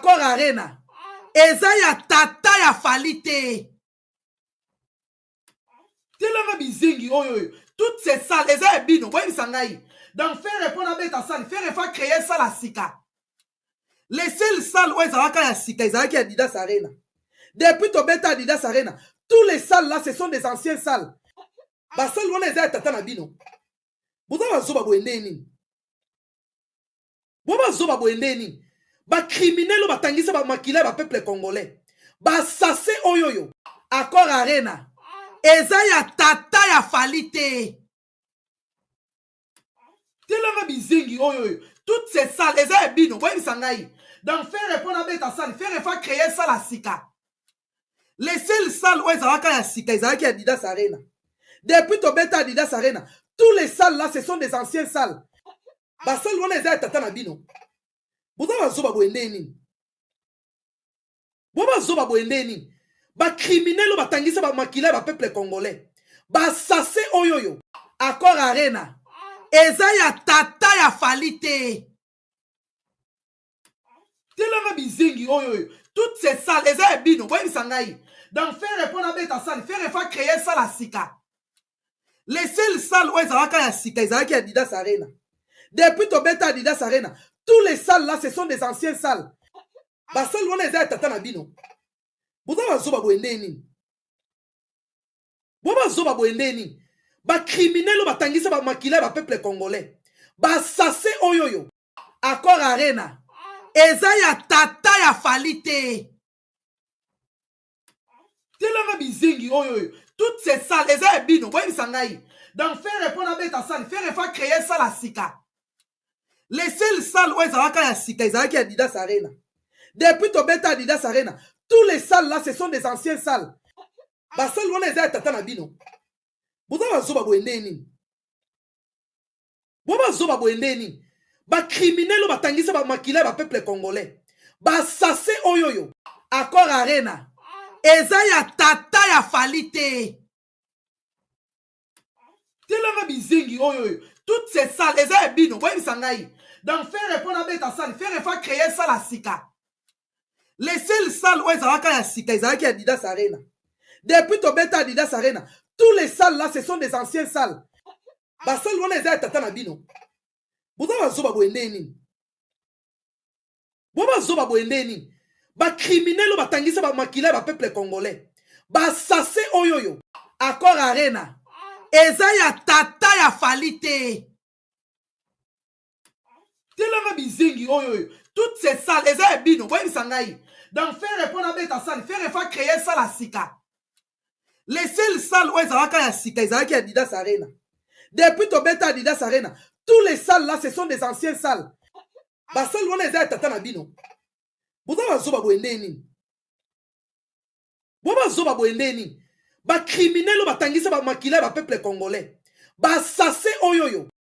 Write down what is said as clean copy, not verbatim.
Accor Arena. Eza ya tata ya falite. Telanga bizingi oyo. Toutes ces salles, eza ya bino. Boye bisangai. Donc faire répondre à beta salle, faire faire créer ça la sika. Les seules salles où ezalaka ya sika, ezalaki ya Adidas Arena. Depuis to beta Adidas Arena, tous les salles là, ce sont des anciennes salles. Ba salle wana eza ya tata na bino. Boza bazoba boendeni. Boba zoba boendeni. Ba criminel ba tangisa ba makila ba peuple congolais. Ba sase oyoyo. Accor Arena. Eza ya tata ya falite. Telanga bizingi oyoyo. Toutes ces salles, eza ya bino. Boye bisangai. Donc faire répondre à beta salle, faire faire créer ça la sika. Les seules salles où ezalaka ya sika, ezalaki ya Adidas Arena. Depuis to beta Adidas Arena, tous les salles là, ce sont des anciennes salles. Ba salle wana eza ya tata na bino. Boza bazoba boendeni. Boba zoba boendeni. Ba criminel ba tangisa ba makila ba peuple congolais. Ba sase oyoyo. Accor Arena. Eza ya tata ya falite. Telanga bizingi oyoyo. Toutes ces salles, eza ya bino. Boye bisangai. Donc faire répondre à beta salle, faire faire créer ça la sika. Les seules salles où ezalaka ya sika, ezalaki ya Adidas Arena. Depuis to beta Adidas Arena, tous les salles là, ce sont des anciennes salles. Ba salle wana eza ya tata na bino. Boza bazoba boendeni. Boba zoba boendeni. Ba criminel ba tangisa ba makila ba peuple congolais. Ba sase oyoyo. Accor Arena. Eza ya tata ya falite. Telanga bizingi oyoyo. Toutes ces salles, eza ya bino. Boye bisangai. Donc faire répondre à beta salle, faire faire créer ça la sika. Les seules salles où ezalaka ya sika, ezalaki ya Adidas Arena. Depuis to beta Adidas Arena, tous les salles là, ce sont des anciennes salles. Ba salle wana eza ya tata na bino. Boza bazoba boendeni. Boba zoba boendeni. Ba criminel ba tangisa ba makila ba peuple congolais. Ba sase oyoyo. Accor Arena. Eza ya tata ya falite. Telanga bizingi oyoyo. Toutes ces salles, eza ya bino. Boye bisangai. Donc faire répondre à beta salle, faire faire créer ça la sika. Les seules salles où ezalaka ya sika, ezalaki ya Adidas Arena. Depuis to beta Adidas Arena, tous les salles là, ce sont des anciennes salles. Ba salle wana eza ya tata na bino. Boza bazoba boendeni. Boba zoba boendeni. Ba criminel ba tangisa ba makila ba peuple congolais. Ba sase oyoyo. Accor Arena. Eza ya tata ya falite. Telanga bizingi oyoyo. Toutes ces salles, eza ya bino. Boye bisangai. Donc faire répondre à beta salle, faire faire créer ça la sika. Les seules salles où ezalaka ya sika, ezalaki ya Adidas Arena. Depuis to beta Adidas Arena, tous les salles là, ce sont des anciennes salles. Ba salle wana eza ya tata na bino. Boza bazoba boendeni. Boba zoba boendeni. Ba criminel ba tangisa ba makila ba peuple congolais. Ba sase oyoyo.